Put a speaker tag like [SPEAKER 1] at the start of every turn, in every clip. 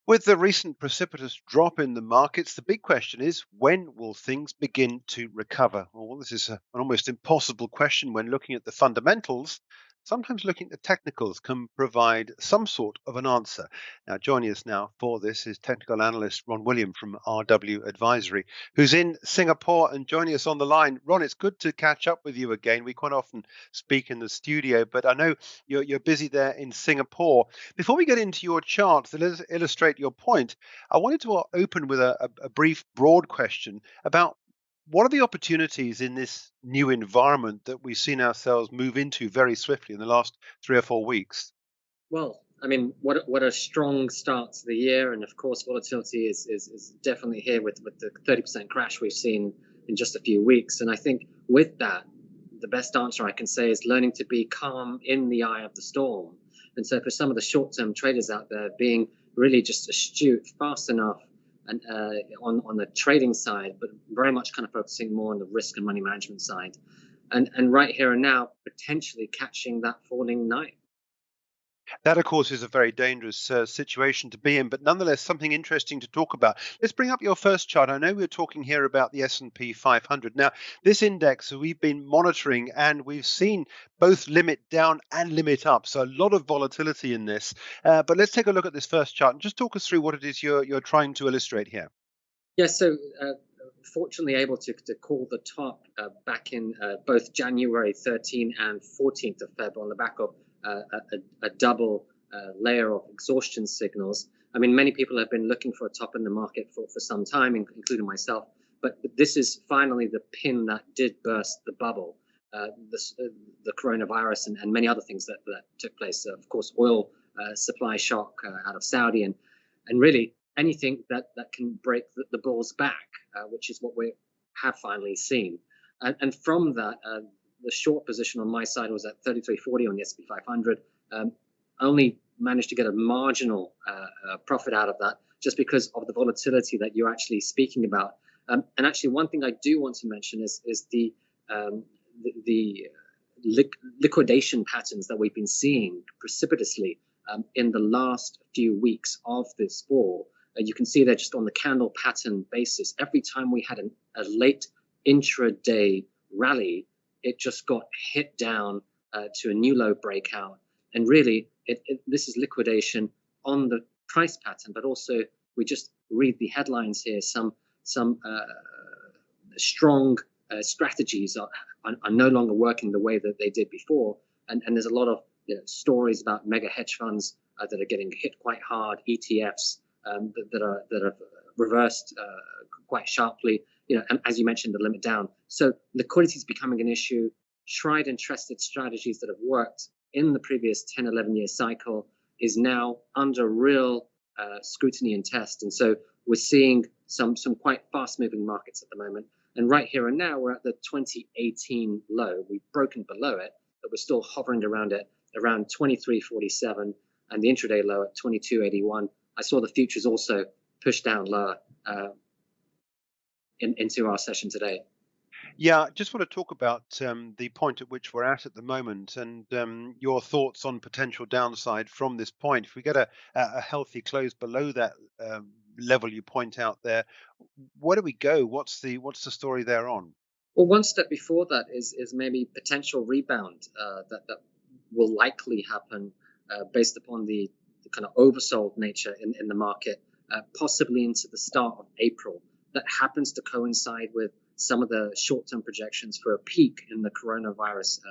[SPEAKER 1] With the recent precipitous drop in the markets, the big question is when will things begin to recover? Well, this is an almost impossible question when looking at the fundamentals. Sometimes looking at the technicals can provide some sort of an answer. Now, joining us now for this is technical analyst Ron William from RW Advisory, who's in Singapore and joining us on the line. Ron, it's good to catch up with you again. We quite often speak in the studio, but I know you're busy there in Singapore. Before we get into your charts that illustrate your point, I wanted to open with a brief, broad question about what are the opportunities in this new environment that we've seen ourselves move into very swiftly in the last 3 or 4 weeks?
[SPEAKER 2] Well, I mean, what a strong start to the year, and of course, volatility is definitely here with the 30% crash we've seen in just a few weeks. And I think with that, the best answer I can say is learning to be calm in the eye of the storm. And so, for some of the short-term traders out there, being really just astute, fast enough, and on the trading side, but very much kind of focusing more on the risk and money management side, and right here and now, potentially catching that falling knife.
[SPEAKER 1] That, of course, is a very dangerous situation to be in, but nonetheless, something interesting to talk about. Let's bring up your first chart. I know we're talking here about the S&P 500. Now, this index we've been monitoring, and we've seen both limit down and limit up. So a lot of volatility in this. But let's take a look at this first chart and just talk us through what it is you're trying to illustrate here.
[SPEAKER 2] Yeah, so fortunately able to call the top back in both January 13 and 14th of Feb on the back of a double layer of exhaustion signals. I mean, many people have been looking for a top in the market for some time, including myself. But this is finally the pin that did burst the bubble, the coronavirus and many other things that took place. Of course, oil supply shock out of Saudi and really anything that can break the bull's back, which is what we have finally seen. And from that, the short position on my side was at 33.40 on the S&P 500. Only managed to get a marginal profit out of that just because of the volatility that you're actually speaking about. And actually, one thing I do want to mention is the liquidation patterns that we've been seeing precipitously in the last few weeks of this fall. You can see there just on the candle pattern basis, every time we had a late intraday rally, it just got hit down to a new low breakout. And really, this is liquidation on the price pattern, but also we just read the headlines here. Some strong strategies are no longer working the way that they did before. And there's a lot of stories about mega hedge funds that are getting hit quite hard, ETFs that have reversed quite sharply. And as you mentioned, the limit down. So liquidity is becoming an issue. Tried and trusted strategies that have worked in the previous 10, 11-year cycle is now under real scrutiny and test. And so we're seeing some quite fast-moving markets at the moment. And right here and now, we're at the 2018 low. We've broken below it, but we're still hovering around it, around 23.47, and the intraday low at 22.81. I saw the futures also push down lower into our session today.
[SPEAKER 1] Yeah, I just want to talk about the point at which we're at the moment and your thoughts on potential downside from this point. If we get a healthy close below that level you point out there, where do we go? What's the story there on?
[SPEAKER 2] Well, one step before that is maybe potential rebound that will likely happen based upon the kind of oversold nature in the market, possibly into the start of April. That happens to coincide with some of the short-term projections for a peak in the coronavirus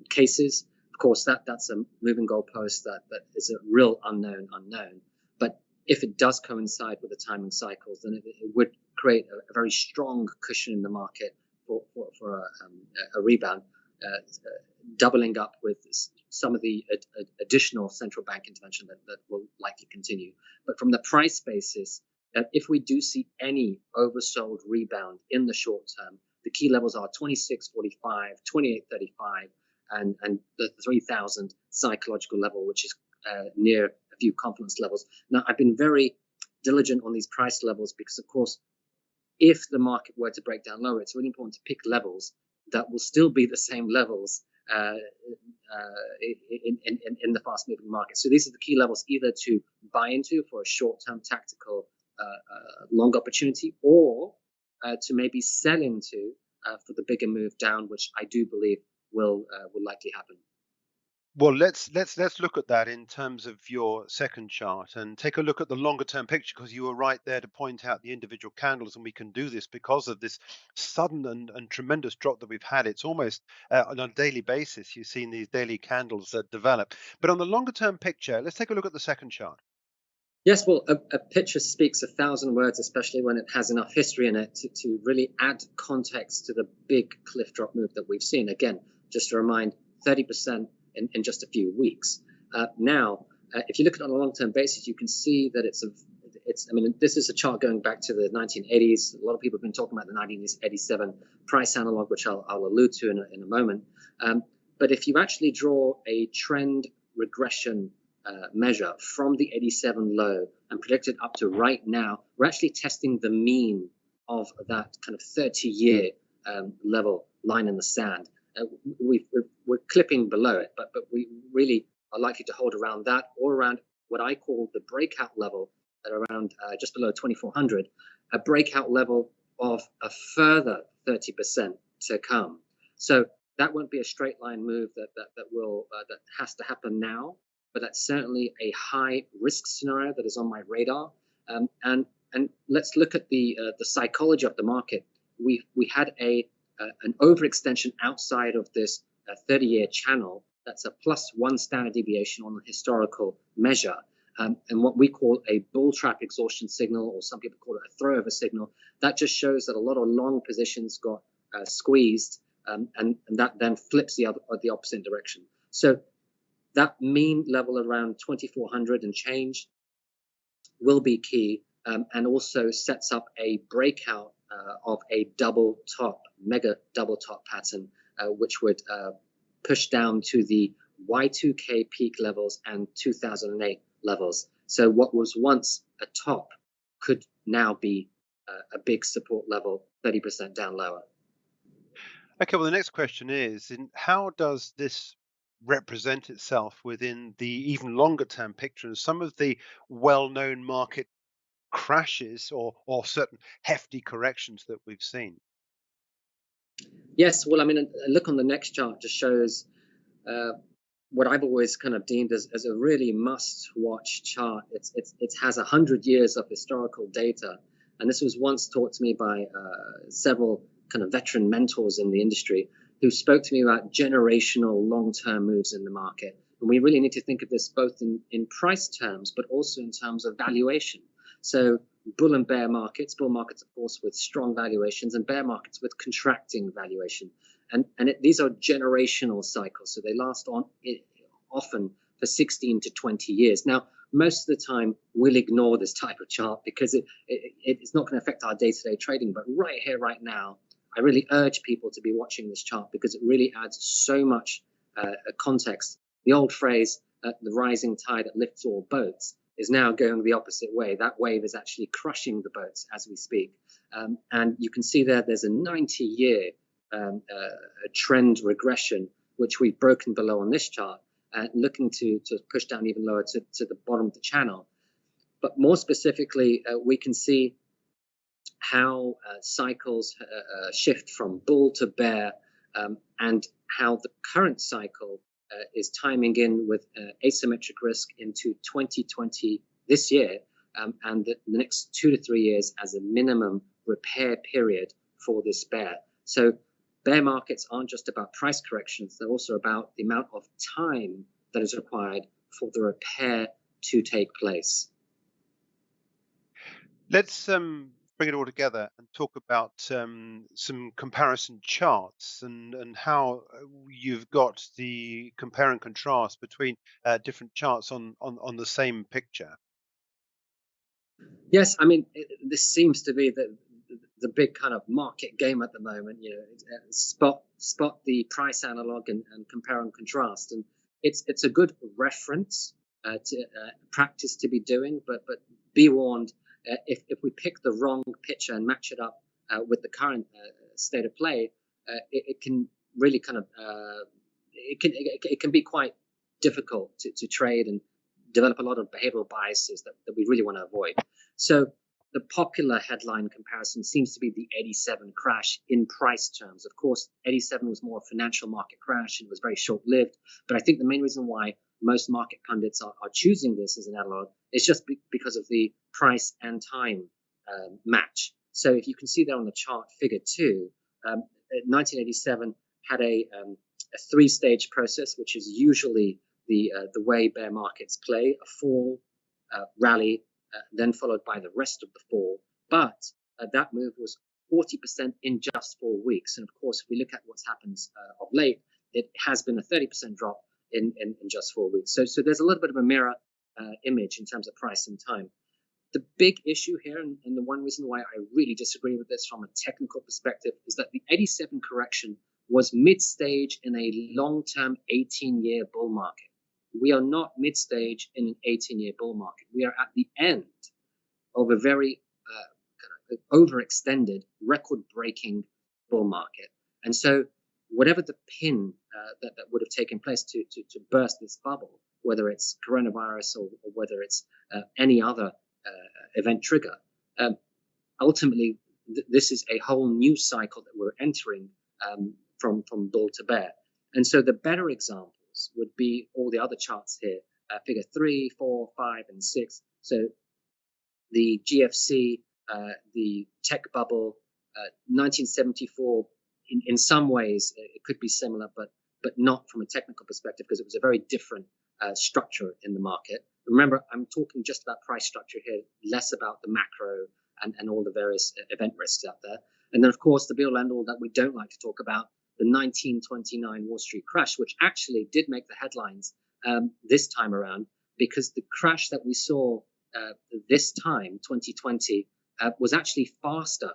[SPEAKER 2] cases. Of course, that's a moving goalpost that is a real unknown. But if it does coincide with the timing cycles, then it would create a very strong cushion in the market for a rebound, doubling up with some of the additional central bank intervention that will likely continue. But from the price basis, if we do see any oversold rebound in the short term, the key levels are 26.45, 28.35, and the 3,000 psychological level, which is near a few confidence levels. Now, I've been very diligent on these price levels because, of course, if the market were to break down lower, it's really important to pick levels that will still be the same levels in the fast-moving market. So these are the key levels either to buy into for a short-term tactical long opportunity, or to maybe sell into for the bigger move down, which I do believe will likely happen.
[SPEAKER 1] Well, let's look at that in terms of your second chart and take a look at the longer term picture, because you were right there to point out the individual candles, and we can do this because of this sudden and tremendous drop that we've had. It's almost on a daily basis. You've seen these daily candles that develop. But on the longer term picture, let's take a look at the second chart.
[SPEAKER 2] Yes, well, a picture speaks 1,000 words, especially when it has enough history in it to really add context to the big cliff drop move that we've seen. Again, just to remind, 30% in just a few weeks. Now, if you look at it on a long-term basis, you can see that it's. I mean, this is a chart going back to the 1980s. A lot of people have been talking about the 1987 price analog, which I'll allude to in a moment. But if you actually draw a trend regression measure from the 87 low and predict it up to right now, we're actually testing the mean of that kind of 30-year level line in the sand. We're clipping below it, but we really are likely to hold around that, or around what I call the breakout level at around just below 2400, a breakout level of a further 30% to come. So that won't be a straight line move that has to happen now, but that's certainly a high risk scenario that is on my radar. And let's look at the psychology of the market. We had an overextension outside of this 30-year channel. That's a +1 standard deviation on the historical measure, and what we call a bull trap exhaustion signal, or some people call it a throwover signal. That just shows that a lot of long positions got squeezed, and that then flips the opposite direction. So that mean level around 2400 and change will be key, and also sets up a breakout of a mega double top pattern, which would push down to the Y2K peak levels and 2008 levels. So what was once a top could now be a big support level, 30% down lower.
[SPEAKER 1] Okay, well, the next question is, how does this represent itself within the even longer term picture and some of the well-known market crashes or certain hefty corrections that we've seen?
[SPEAKER 2] Yes, well, I mean, a look on the next chart just shows what I've always kind of deemed as a really must-watch chart. It has 100 years of historical data, and this was once taught to me by several kind of veteran mentors in the industry who spoke to me about generational long-term moves in the market. And we really need to think of this both in price terms, but also in terms of valuation. So bull and bear markets, bull markets, of course, with strong valuations, and bear markets with contracting valuation. And these are generational cycles, so they last often for 16 to 20 years. Now, most of the time, we'll ignore this type of chart because it's not going to affect our day-to-day trading. But right here, right now, I really urge people to be watching this chart because it really adds so much context. The old phrase, the rising tide that lifts all boats, is now going the opposite way. That wave is actually crushing the boats as we speak. And you can see there's a 90-year trend regression, which we've broken below on this chart, looking to push down even lower to the bottom of the channel. But more specifically, we can see how cycles shift from bull to bear, and how the current cycle is timing in with asymmetric risk into 2020 this year, and the next 2 to 3 years as a minimum repair period for this bear. So bear markets aren't just about price corrections, they're also about the amount of time that is required for the repair to take place.
[SPEAKER 1] Let's bring it all together and talk about some comparison charts and how you've got the compare and contrast between different charts on the same picture.
[SPEAKER 2] Yes, I mean, this seems to be the big kind of market game at the moment. You know, spot the price analog and compare and contrast, and it's a good reference to practice to be doing. But be warned, if we pick the wrong picture and match it up with the current state of play, it can really kind of it can be quite difficult to trade and develop a lot of behavioral biases that we really want to avoid. So the popular headline comparison seems to be the 87 crash in price terms. Of course, 87 was more a financial market crash and it was very short lived. But I think the main reason why most market pundits are choosing this as an analog is just because of the price and time match. So if you can see there on the chart, figure 2, 1987 had a three-stage process, which is usually the way bear markets play: a fall, rally, then followed by the rest of the fall. But that move was 40% in just 4 weeks. And of course, if we look at what's happened of late, it has been a 30% drop in just 4 weeks. So there's a little bit of a mirror image in terms of price and time. The big issue here, and the one reason why I really disagree with this from a technical perspective, is that the 87 correction was mid-stage in a long-term 18-year bull market. We are not mid-stage in an 18-year bull market. We are at the end of a very overextended, record-breaking bull market. And so whatever the pin that would have taken place to burst this bubble, whether it's coronavirus or whether it's any other event trigger, ultimately this is a whole new cycle that we're entering from bull to bear. And so the better examples would be all the other charts here, figure 3, 4, 5, and 6. So the GFC, the tech bubble, 1974, in some ways it could be similar, but not from a technical perspective, because it was a very different structure in the market. Remember, I'm talking just about price structure here, less about the macro and all the various event risks out there. And then, of course, the be-all end-all that we don't like to talk about, the 1929 Wall Street crash, which actually did make the headlines this time around, because the crash that we saw this time, 2020, was actually faster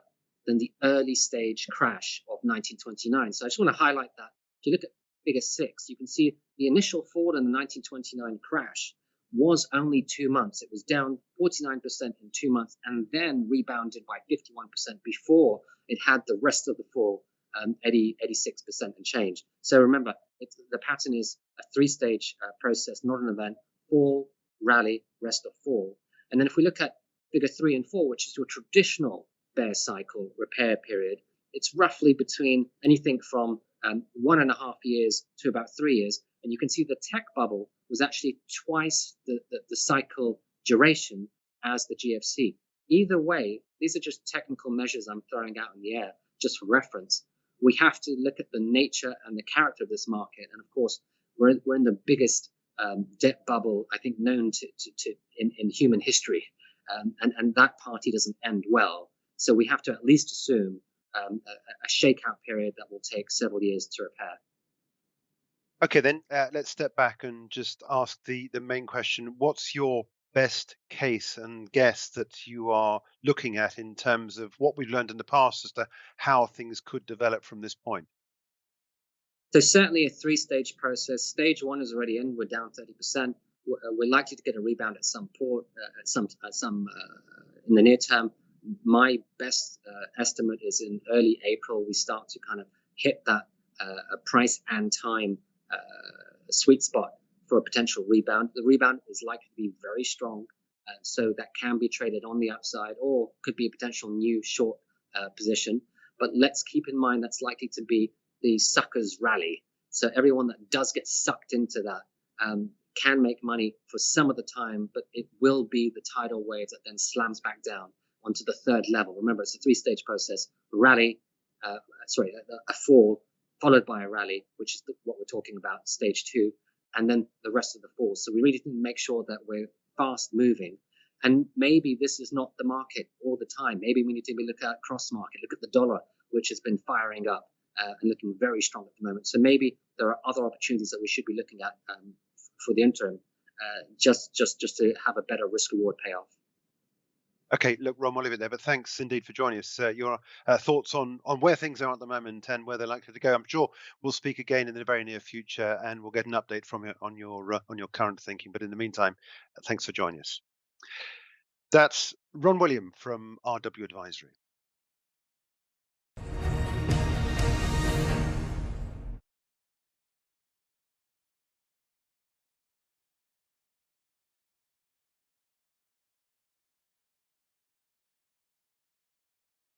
[SPEAKER 2] than the early stage crash of 1929. So I just want to highlight that. If you look at figure 6, you can see the initial fall in the 1929 crash was only 2 months. It was down 49% in 2 months and then rebounded by 51% before it had the rest of the fall, 86% and change. So remember, the pattern is a three-stage process, not an event: fall, rally, rest of fall. And then if we look at figure 3 and 4, which is your traditional bear cycle repair period, it's roughly between anything from 1.5 years to about 3 years. And you can see the tech bubble was actually twice the cycle duration as the GFC. Either way, these are just technical measures I'm throwing out in the air just for reference. We have to look at the nature and the character of this market. And of course, we're in the biggest debt bubble, I think, known in human history. And that party doesn't end well. So we have to at least assume a shakeout period that will take several years to repair.
[SPEAKER 1] Okay, then let's step back and just ask the main question. What's your best case and guess that you are looking at in terms of what we've learned in the past as to how things could develop from this point?
[SPEAKER 2] So certainly a three-stage process. Stage 1 is already in. We're down 30%. We're likely to get a rebound at some point, in the near term. My best estimate is in early April, we start to kind of hit that price and time sweet spot for a potential rebound. The rebound is likely to be very strong, so that can be traded on the upside or could be a potential new short position. But let's keep in mind that's likely to be the suckers rally. So everyone that does get sucked into that can make money for some of the time, but it will be the tidal wave that then slams back down onto the third level. Remember, it's a three-stage process: rally, a fall, followed by a rally, which is what we're talking about, stage 2, and then the rest of the falls. So we really need to make sure that we're fast moving. And maybe this is not the market all the time. Maybe we need to look at cross market, look at the dollar, which has been firing up and looking very strong at the moment. So maybe there are other opportunities that we should be looking at for the interim, just to have a better risk reward payoff.
[SPEAKER 1] Okay, look, Ron, we'll leave it there, but thanks indeed for joining us. Your thoughts on where things are at the moment and where they're likely to go. I'm sure we'll speak again in the very near future, and we'll get an update from you on your current thinking. But in the meantime, thanks for joining us. That's Ron William from RW Advisory.